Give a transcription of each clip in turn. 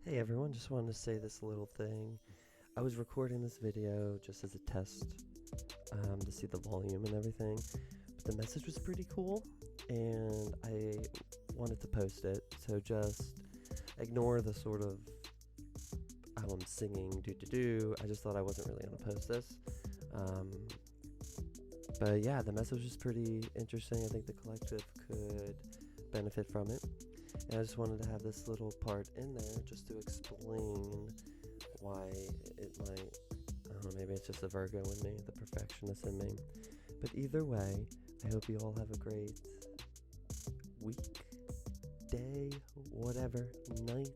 Hey everyone, just wanted to say this little thing. I was recording this video just as a test to see the volume and everything, but the message was pretty cool and I wanted to post it, so just ignore the sort of how I'm singing do. I just thought I wasn't really going to post this. Um, but yeah, the message was pretty interesting. I think the collective could benefit from it. And I just wanted to have this little part in there just to explain why it might, I don't know, maybe it's just the Virgo in me, the perfectionist in me. But either way, I hope you all have a great week, day, whatever, night.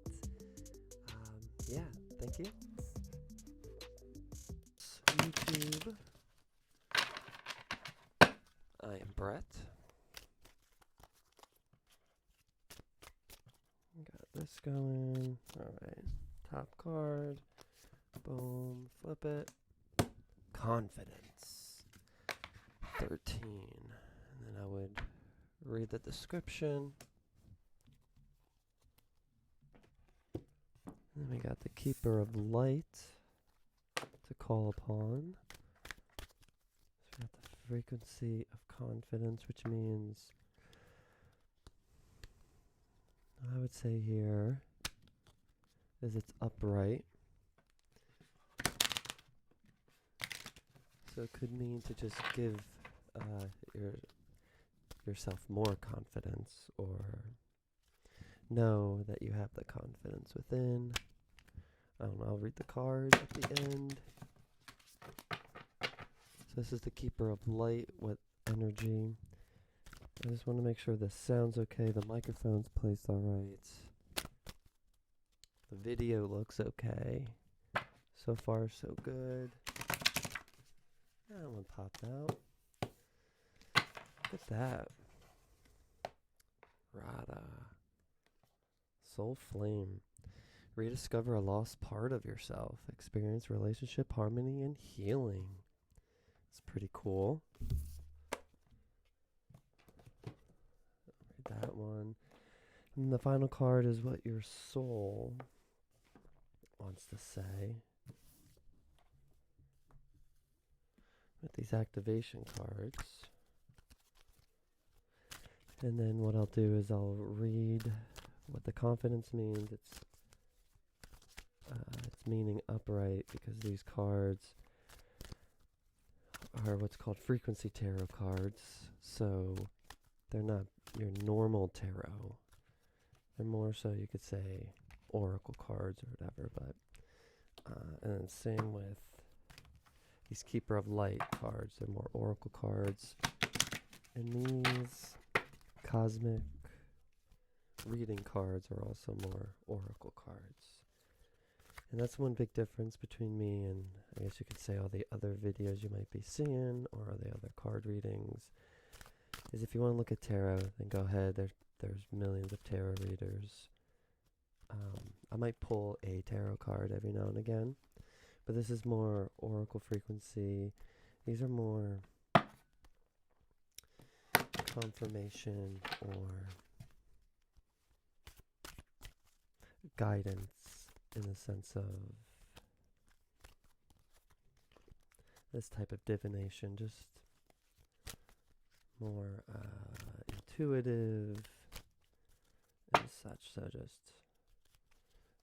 Yeah, thank you. YouTube. I am Brett. Got this going. Alright. Top card. Boom. Flip it. Confidence. 13. And then I would read the description. And then we got the Keeper of Light to call upon. So we got the frequency of confidence, which means I would say here is it's upright. So it could mean to just give yourself more confidence, or know that you have the confidence within. I don't know, I'll read the card at the end. So this is the Keeper of Light with energy. I just want to make sure this sounds okay. The microphone's placed all right. The video looks okay. So far, so good. That one popped out. Look at that. Rada. Soul Flame. Rediscover a lost part of yourself. Experience relationship harmony and healing. It's pretty cool. Read that one. And the final card is what your soul wants to say. With these activation cards. And then what I'll do is I'll read what the confidence means. It's meaning upright, because these cards are what's called frequency tarot cards. So they're not your normal tarot. They're more so, you could say, oracle cards or whatever. But and then same with these Keeper of Light cards. They're more oracle cards. And these cosmic reading cards are also more oracle cards. And that's one big difference between me and, I guess you could say, all the other videos you might be seeing, or the other card readings, is if you want to look at tarot, then go ahead. There's millions of tarot readers. I might pull a tarot card every now and again, but this is more oracle frequency. These are more confirmation or guidance, in the sense of this type of divination, just more intuitive and such. So just,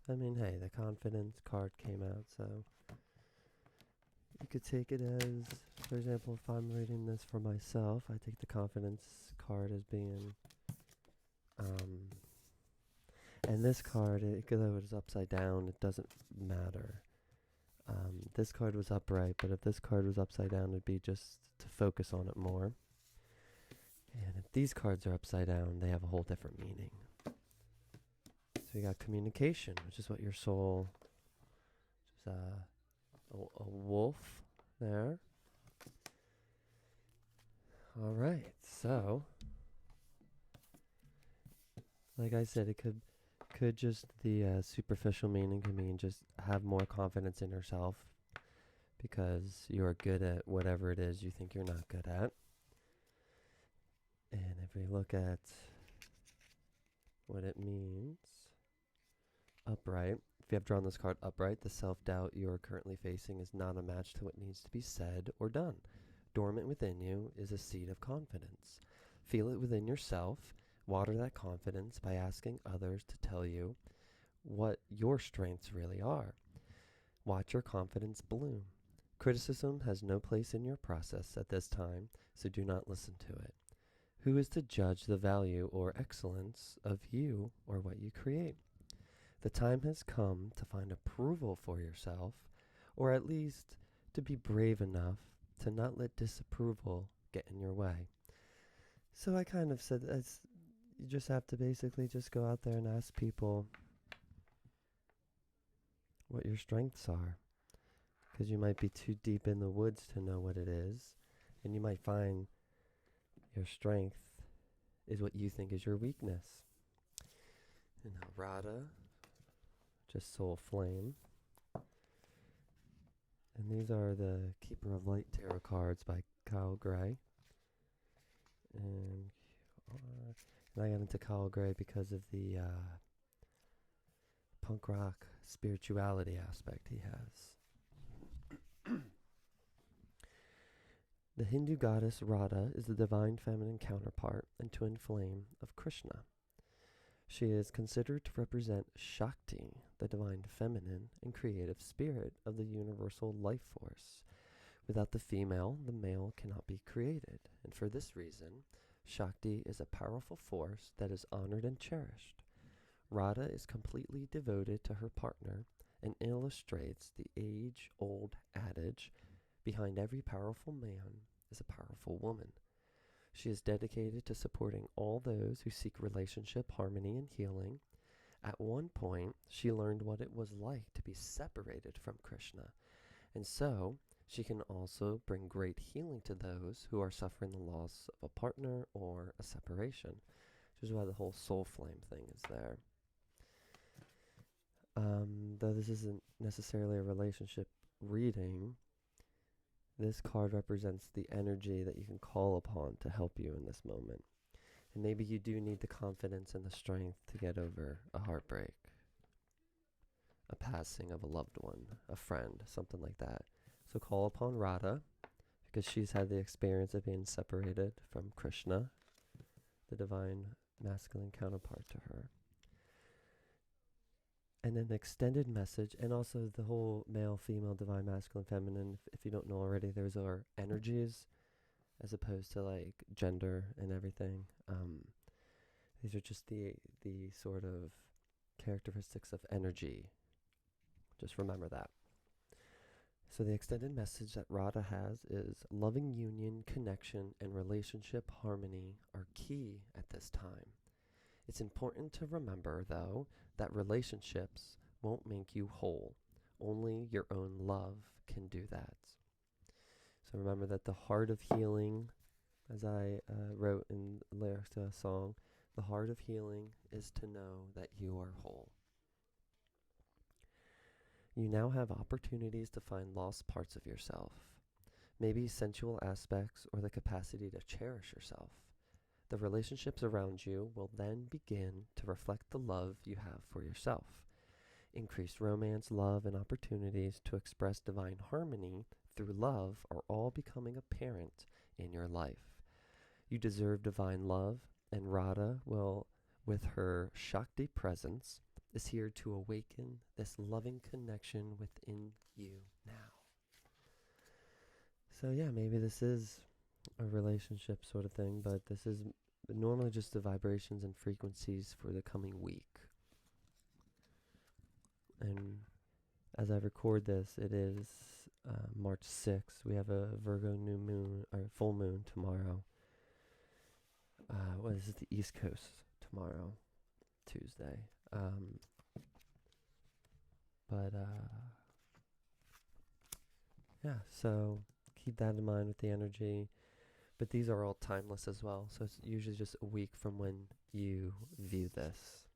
I mean, hey, the confidence card came out, so you could take it as, for example, if I'm reading this for myself, I take the confidence card as being, and this card, though it is upside down, it doesn't matter. This card was upright, but if this card was upside down, it'd be just to focus on it more. And if these cards are upside down, they have a whole different meaning. So you got communication, which is what your soul, which is a wolf there. All right, so like I said, it could just, the superficial meaning can mean just have more confidence in yourself because you're good at whatever it is you think you're not good at. And if we look at what it means, upright, If you have drawn this card upright, the self-doubt you are currently facing is not a match to what needs to be said or done. Dormant within you is a seed of confidence. Feel it within yourself. Water that confidence by asking others to tell you what your strengths really are. Watch your confidence bloom. Criticism has no place in your process at this time, so do not listen to it. Who is to judge the value or excellence of you or what you create? The time has come to find approval for yourself, or at least to be brave enough to not let disapproval get in your way. So I kind of said you just have to basically just go out there and ask people what your strengths are, because you might be too deep in the woods to know what it is, and you might find your strength is what you think is your weakness. And now Radha, just Soul Flame. And these are the Keeper of Light Tarot cards by Kyle Gray. And I got into Kyle Gray because of the punk rock spirituality aspect he has. The Hindu goddess Radha is the divine feminine counterpart and twin flame of Krishna. She is considered to represent Shakti, the divine feminine and creative spirit of the universal life force. Without the female, the male cannot be created, and for this reason, Shakti is a powerful force that is honored and cherished. Radha is completely devoted to her partner and illustrates the age-old adage, behind every powerful man is a powerful woman. She is dedicated to supporting all those who seek relationship, harmony, and healing. At one point, she learned what it was like to be separated from Krishna, and so she can also bring great healing to those who are suffering the loss of a partner or a separation, which is why the whole soul flame thing is there. Though this isn't necessarily a relationship reading, this card represents the energy that you can call upon to help you in this moment. And maybe you do need the confidence and the strength to get over a heartbreak, a passing of a loved one, a friend, something like that. So call upon Radha, because she's had the experience of being separated from Krishna, the divine masculine counterpart to her. And an extended message, and also the whole male, female, divine, masculine, feminine. If you don't know already, those are energies as opposed to like gender and everything. These are just the sort of characteristics of energy. Just remember that. So the extended message that Radha has is loving union, connection, and relationship harmony are key at this time. It's important to remember, though, that relationships won't make you whole. Only your own love can do that. So remember that the heart of healing, as I wrote in lyrics to a song, the heart of healing is to know that you are whole. You now have opportunities to find lost parts of yourself, maybe sensual aspects or the capacity to cherish yourself. The relationships around you will then begin to reflect the love you have for yourself. Increased romance, love, and opportunities to express divine harmony through love are all becoming apparent in your life. You deserve divine love, and Radha will, with her Shakti presence, is here to awaken this loving connection within you now. So yeah, maybe this is a relationship sort of thing, but this is normally just the vibrations and frequencies for the coming week. And as I record this, it is March 6th. We have a Virgo new moon, or full moon tomorrow. This is the East Coast tomorrow, Tuesday. Yeah, so keep that in mind with the energy. But these are all timeless as well, so it's usually just a week from when you view this.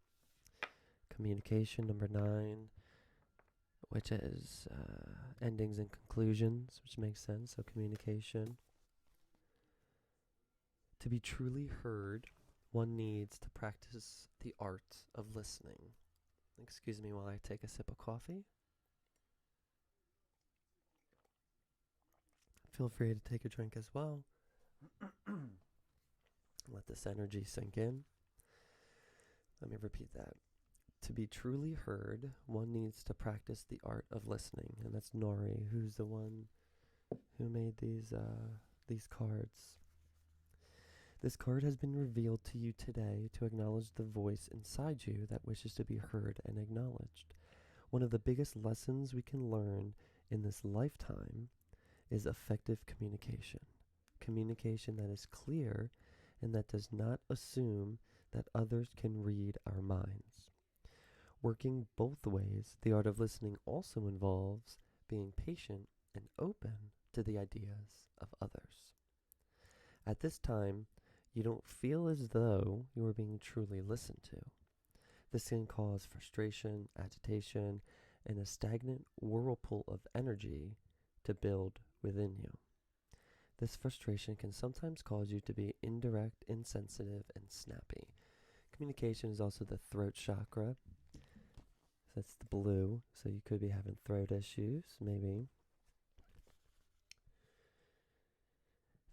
Communication, number 9, which is endings and conclusions, which makes sense, so communication. To be truly heard, one needs to practice the art of listening. Excuse me while I take a sip of coffee. Feel free to take a drink as well. Let this energy sink in. Let me repeat that. To be truly heard, one needs to practice the art of listening. And that's Nori, who's the one who made these cards. This card has been revealed to you today to acknowledge the voice inside you that wishes to be heard and acknowledged. One of the biggest lessons we can learn in this lifetime is effective communication. Communication that is clear and that does not assume that others can read our minds. Working both ways, the art of listening also involves being patient and open to the ideas of others. At this time, you don't feel as though you are being truly listened to. This can cause frustration, agitation, and a stagnant whirlpool of energy to build within you. This frustration can sometimes cause you to be indirect, insensitive, and snappy. Communication is also the throat chakra. That's the blue, so you could be having throat issues, maybe.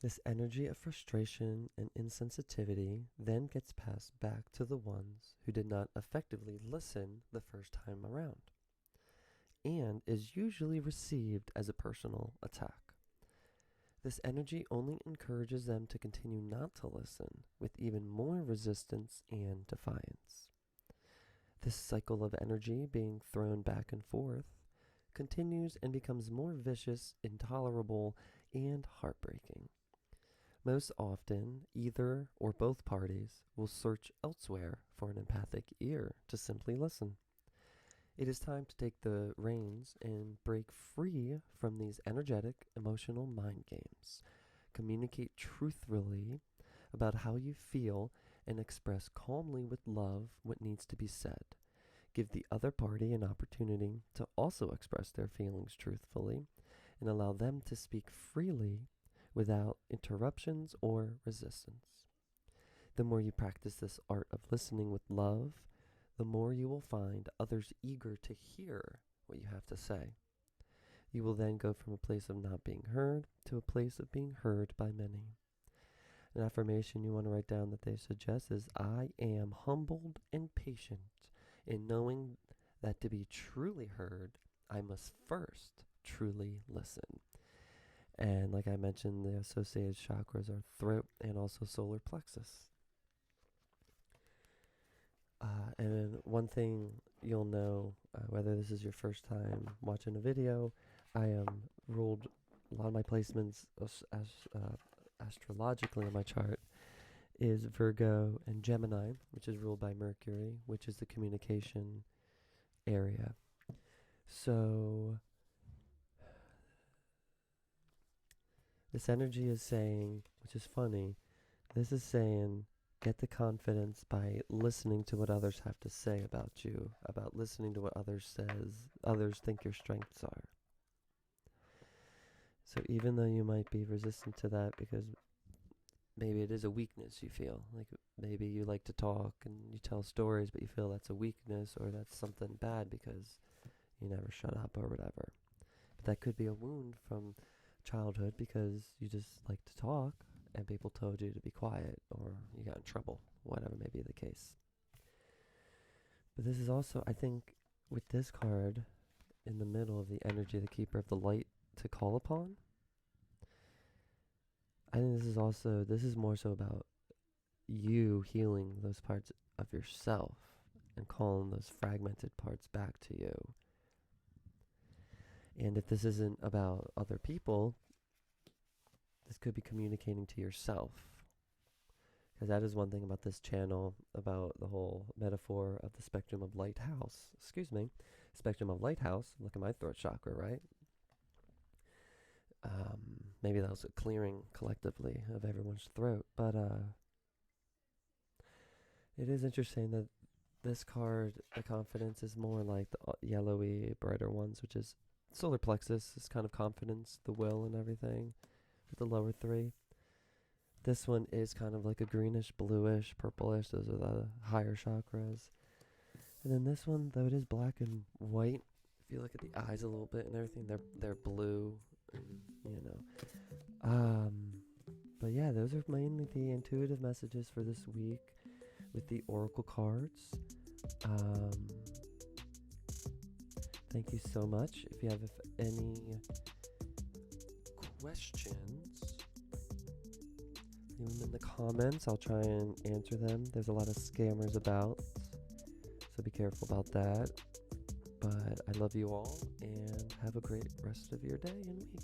This energy of frustration and insensitivity then gets passed back to the ones who did not effectively listen the first time around, and is usually received as a personal attack. This energy only encourages them to continue not to listen, with even more resistance and defiance. This cycle of energy being thrown back and forth continues and becomes more vicious, intolerable, and heartbreaking. Most often, either or both parties will search elsewhere for an empathic ear to simply listen. It is time to take the reins and break free from these energetic, emotional mind games. Communicate truthfully about how you feel and express calmly with love what needs to be said. Give the other party an opportunity to also express their feelings truthfully and allow them to speak freely without interruptions or resistance. The more you practice this art of listening with love, the more you will find others eager to hear what you have to say. You will then go from a place of not being heard to a place of being heard by many. An affirmation you want to write down that they suggest is, I am humbled and patient in knowing that to be truly heard, I must first truly listen. And like I mentioned, the associated chakras are throat and also solar plexus. And one thing you'll know, whether this is your first time watching a video, I ruled a lot of my placements astrologically on my chart is Virgo and Gemini, which is ruled by Mercury, which is the communication area. So this energy is saying, which is funny, this is saying, get the confidence by listening to what others have to say about you, about listening to what others think your strengths are. So even though you might be resistant to that because maybe it is a weakness you feel, like maybe you like to talk and you tell stories, but you feel that's a weakness or that's something bad because you never shut up or whatever. But that could be a wound from childhood because you just like to talk and people told you to be quiet or you got in trouble, whatever may be the case. But this is also, I think, with this card in the middle of the energy, the keeper of the light to call upon. I think this is more so about you healing those parts of yourself and calling those fragmented parts back to you. And if this isn't about other people, this could be communicating to yourself. Because that is one thing about this channel, about the whole metaphor of the spectrum of lighthouse. Spectrum of lighthouse. Look at my throat chakra, right? Maybe that was a clearing collectively of everyone's throat. But it is interesting that this card, the confidence, is more like the yellowy, brighter ones, which is solar plexus, is kind of confidence, the will and everything, with the lower three. This one is kind of like a greenish, bluish, purplish. Those are the higher chakras. And then this one, though it is black and white, if you look at the eyes a little bit and everything, they're blue, and, you know. But yeah, those are mainly the intuitive messages for this week with the oracle cards. Thank you so much. If you have any questions, leave them in the comments. I'll try and answer them. There's a lot of scammers about, so be careful about that. But I love you all, and have a great rest of your day and week.